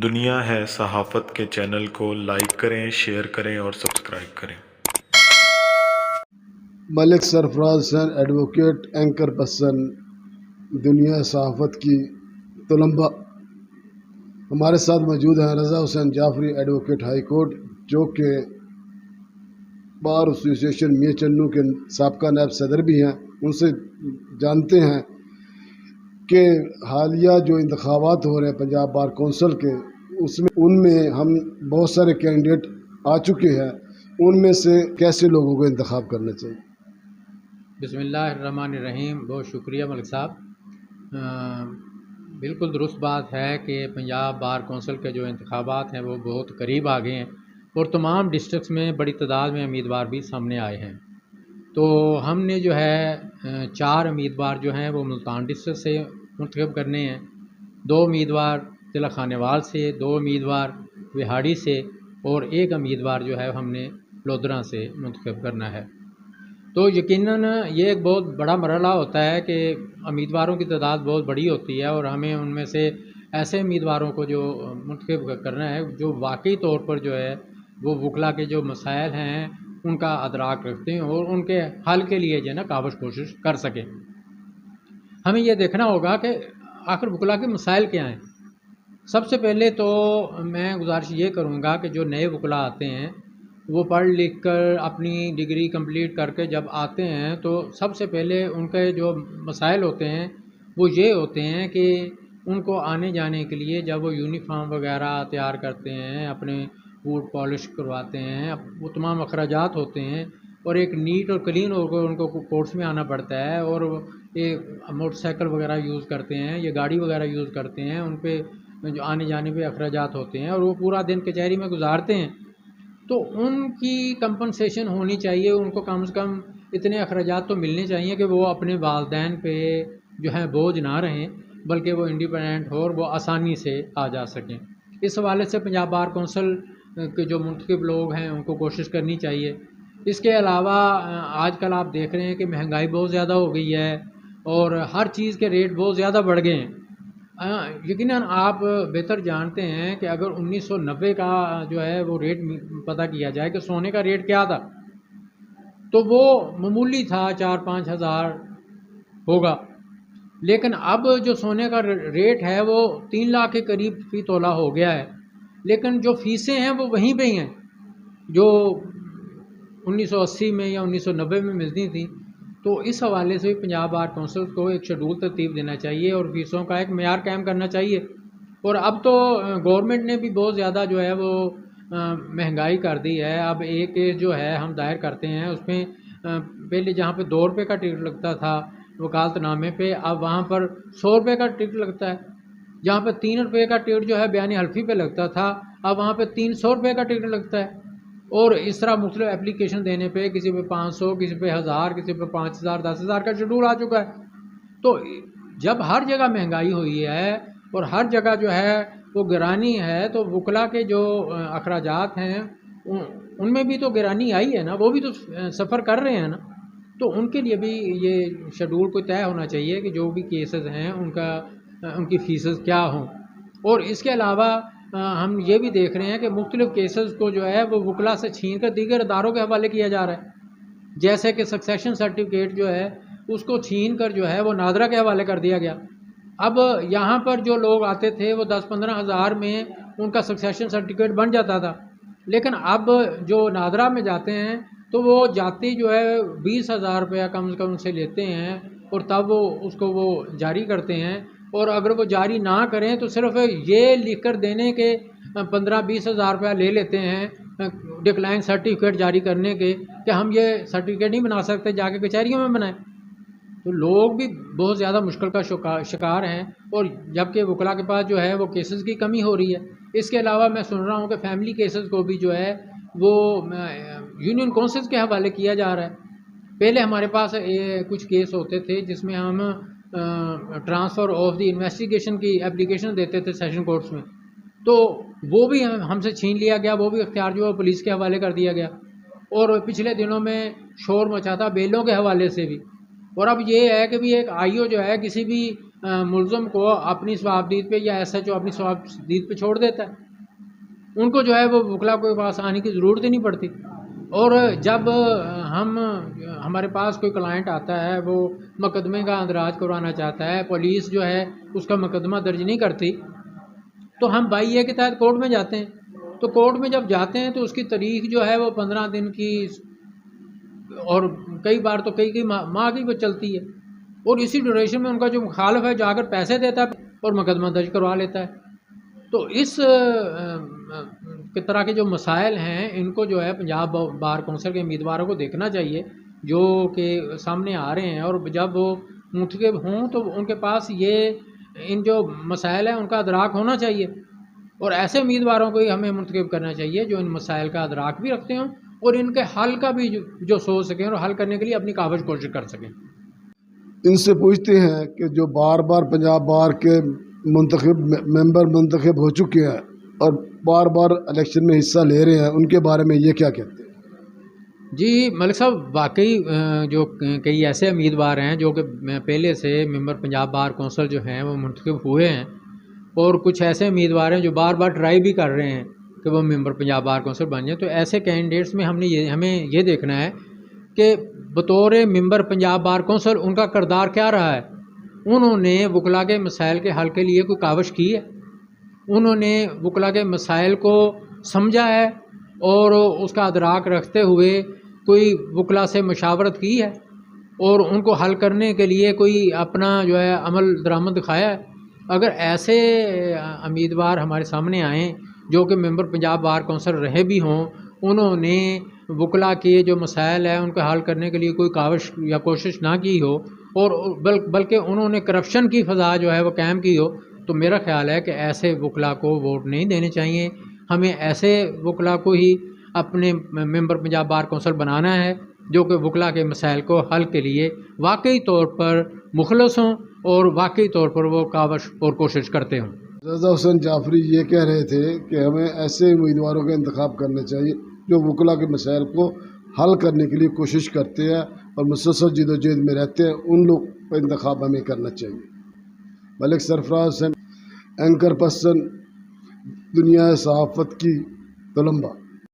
दुनिया है सहाफ़त के चैनल को लाइक करें, शेयर करें और सब्सक्राइब करें। Malik Sarfaraz sir advocate anchor person दुनिया सहाफ़त की तलम्बा हमारे साथ मौजूद हैं। Raza Hussain Jafri advocate high court, जो कि बार एसोसिएशन मियां चन्नू के साबका नायब सदर भी हैं। उनसे जानते हैं कि हालिया जो इंतखाबात हो रहे हैं पंजाब बार कौंसिल के, उनमें हम बहुत सारे कैंडिडेट आ चुके हैं। उनमें से कैसे लोगों को इंतखाब करना चाहिए? बिस्मिल्लाहिर्रहमानिर्रहीम। बहुत शुक्रिया मलिक साहब। बिल्कुल दुरुस्त बात है कि पंजाब बार कौंसिल के जो इंतखाबात हैं वो बहुत करीब आ गए हैं और तमाम डिस्ट्रिक्ट्स में बड़ी तादाद में उम्मीदवार भी सामने आए हैं। तो हमने जो है 4 उम्मीदवार जो हैं वो मुल्तान डिस्ट्रिक्ट से मुंतखब करने हैं, 2 उम्मीदवार ज़िला खानेवाल से, 2 उम्मीदवार विहाड़ी से और 1 उम्मीदवार जो है हमने लोधरा से मुंतखब करना है। तो यकीनन ये एक बहुत बड़ा मरहला होता है कि उम्मीदवारों की तादाद बहुत बड़ी होती है और हमें उनमें से ऐसे उम्मीदवारों को जो मुंतखब करना है जो वाकई तौर पर जो है वो वकला के जो मसाइल हैं उनका अदराक रखते हैं और उनके हल के लिए जो है ना काबिज कोशिश कर सकें। हमें ये देखना होगा कि आखिर वकला के मसाइल क्या हैं। सबसे पहले तो मैं गुजारिश ये करूँगा कि जो नए वकला आते हैं वो पढ़ लिख कर अपनी डिग्री कंप्लीट करके जब आते हैं तो सबसे पहले उनके जो मसाइल होते हैं वो ये होते हैं कि उनको आने जाने के लिए जब वो यूनिफॉर्म वगैरह तैयार करते हैं, अपने बूट पॉलिश करवाते हैं, वो तमाम अखराजात होते हैं और एक नीट और क्लीन होकर उनको कोर्स में आना पड़ता है और ये मोटरसाइकिल वगैरह यूज़ करते हैं, ये गाड़ी वगैरह यूज़ करते हैं, उन पर जो आने जाने पे अखराजात होते हैं और वो पूरा दिन कचहरी में गुजारते हैं। तो उनकी कंपनसेशन होनी चाहिए, उनको कम से कम इतने अखराजात तो मिलने चाहिए कि वो अपने वालदैन पे जो है बोझ ना रहें, बल्कि वो इंडिपेंडेंट हो और वो आसानी से आ जा सकें। इस हवाले से पंजाब बार कौंसिल के जो मुंतखब लोग हैं उनको कोशिश करनी चाहिए। इसके अलावा आजकल आप देख रहे हैं कि महंगाई बहुत ज़्यादा हो गई है और हर चीज़ के रेट बहुत ज़्यादा बढ़ गए हैं। यकीनन आप बेहतर जानते हैं कि अगर 1990 का जो है वो रेट पता किया जाए कि सोने का रेट क्या था, तो वो मामूली था, 4-5 हज़ार होगा। लेकिन अब जो सोने का रेट है वो 3 लाख के करीब फ़ी तोला हो गया है। लेकिन जो फ़ीसें हैं वो वहीं पे ही हैं जो 1980 में या 1990 में मिलती थी। तो इस हवाले से पंजाब बार कौंसिल को एक शेड्यूल तरतीब देना चाहिए और फ़ीसों का एक मेयार कायम करना चाहिए। और अब तो गवर्नमेंट ने भी बहुत ज़्यादा जो है वो महंगाई कर दी है। अब एक केस जो है हम दायर करते हैं उसमें पहले जहाँ पे 2 रुपये का टिकट लगता था वकालतनामे पे, अब वहाँ पर 100 रुपये का टिकट लगता है। जहाँ पे 3 रुपये का टिकट जो है बयानी हल्फी पे लगता था, अब वहाँ पे 300 रुपये का टिकट लगता है। और इस तरह मुख्तलिफ एप्लीकेशन देने पे किसी पे 500, किसी पे 1000, किसी पे 5000, 10,000 का शेड्यूल आ चुका है। तो जब हर जगह महंगाई हुई है और हर जगह जो है वो गिरानी है, तो वकला के जो अखराजात हैं उनमें भी तो गिरानी आई है ना, वो भी तो सफ़र कर रहे हैं ना। तो उनके लिए भी ये शेड्यूल को तय होना चाहिए कि जो भी केसेस हैं उनकी फ़ीसेस क्या हों। और इसके अलावा हम ये भी देख रहे हैं कि मुख्तलिफ़ केसेस को जो है वो वकला से छीन कर दीगर अदारों के हवाले किया जा रहा है। जैसे कि सक्सेशन सर्टिफिकेट जो है उसको छीन कर जो है वो नादरा के हवाले कर दिया गया। अब यहाँ पर जो लोग आते थे वो 10-15 हज़ार में उनका सक्सेशन सर्टिफिकेट बन जाता था, लेकिन अब जो नादरा में जाते हैं तो वो जाति जो है 20,000 रुपया कम से कम उनसे लेते हैं और तब वो उसको वो जारी करते हैं। और अगर वो जारी ना करें तो सिर्फ ये लिख कर देने के 15-20 हज़ार रुपया ले लेते हैं डिक्लाइन सर्टिफिकेट जारी करने के कि हम ये सर्टिफिकेट नहीं बना सकते, जाके कचहरियों में बनाएं। तो लोग भी बहुत ज़्यादा मुश्किल का शिकार हैं और जबकि वकला के पास जो है वो केसेस की कमी हो रही है। इसके अलावा मैं सुन रहा हूँ कि फैमिली केसेस को भी जो है वो यूनियन काउंसिल्स के हवाले किया जा रहा है। पहले हमारे पास कुछ केस होते थे जिसमें हम ट्रांसफ़र ऑफ द इन्वेस्टिगेशन की एप्लीकेशन देते थे सेशन कोर्ट्स में, तो वो भी हमसे छीन लिया गया, वो भी इख्तियार जो है पुलिस के हवाले कर दिया गया। और पिछले दिनों में शोर मचा था बेलों के हवाले से भी। और अब ये है कि भी एक आईओ जो है किसी भी मुलज़म को अपनी सवाबदीद पे या SHO अपनी सवाबदीद पे छोड़ देता है। उनको जो है वो वकला के पास आने की ज़रूरत ही नहीं पड़ती। और जब हमारे पास कोई क्लाइंट आता है, वो मुकदमे का अंदराज करवाना चाहता है, पुलिस जो है उसका मुकदमा दर्ज नहीं करती, तो हम बाई ए के तहत कोर्ट में जाते हैं। तो कोर्ट में जब जाते हैं तो उसकी तारीख जो है वो 15 दिन की और कई बार तो कई माह की वो चलती है। और इसी ड्यूरेशन में उनका जो मुखालिफ है जाकर पैसे देता है और मुकदमा दर्ज करवा लेता है। तो इस के तरह के जो मसाइल हैं, इनको जो है पंजाब बार कौंसिल के उम्मीदवारों को देखना चाहिए जो कि सामने आ रहे हैं। और जब वो मुंतखब हों तो उनके पास ये इन जो मसाइल हैं उनका अदराक होना चाहिए। और ऐसे उम्मीदवारों को ही हमें मुंतखब करना चाहिए जो इन मसाइल का अदराक भी रखते हों और इनके हल का भी जो सोच सकें और हल करने के लिए अपनी काबिज कोशिश कर सकें। इनसे पूछते हैं कि जो बार बार पंजाब बार के मेंबर मुंतखब हो चुके हैं और बार बार इलेक्शन में हिस्सा ले रहे हैं, उनके बारे में ये क्या कहते हैं? जी मलिक साहब, वाकई जो कई ऐसे उम्मीदवार हैं जो कि पहले से मेंबर पंजाब बार कौंसिल जो हैं वो मुंतखब हुए हैं, और कुछ ऐसे उम्मीदवार हैं जो बार बार ट्राई भी कर रहे हैं कि वो मेंबर पंजाब बार कौंसिल बन जाए। तो ऐसे कैंडिडेट्स में हमें ये देखना है कि बतौर मेंबर पंजाब बार कौंसिल उनका किरदार क्या रहा है। उन्होंने वकला के मसाइल के हल के लिए कोई काविश की है, उन्होंने वकला के मसाइल को समझा है और उसका अदराक रखते हुए कोई वकला से मशावरत की है और उनको हल करने के लिए कोई अपना जो है अमल दरामद दिखाया है। अगर ऐसे उम्मीदवार हमारे सामने आएँ जो कि मेंबर पंजाब बार कौंसिल रहे भी हों, उन्होंने वकला के जो मसाइल हैं उनको हल करने के लिए कोई काविश या कोशिश ना की हो और बल्कि उन्होंने करप्शन की फ़ज़ा जो है वो कायम की हो, तो मेरा ख़्याल है कि ऐसे वकला को वोट नहीं देने चाहिए। हमें ऐसे वकला को ही अपने मेंबर पंजाब बार कौंसिल बनाना है जो कि वकला के मसाइल को हल के लिए वाकई तौर पर मुखलस हों और वाकई तौर पर वो काविश और कोशिश करते हों। रज़ा हुसैन जाफरी ये कह रहे थे कि हमें ऐसे उम्मीदवारों का इंतखाब करना चाहिए जो वकला के मसाइल को हल करने के लिए कोशिश करते हैं और मुसलसल जदोजहद में रहते हैं, उन लोग का इंतखाब हमें करना चाहिए। मलिक सरफराज हुसैन, एंकर पर्सन, दुनिया सहाफ़त की तलम्बा।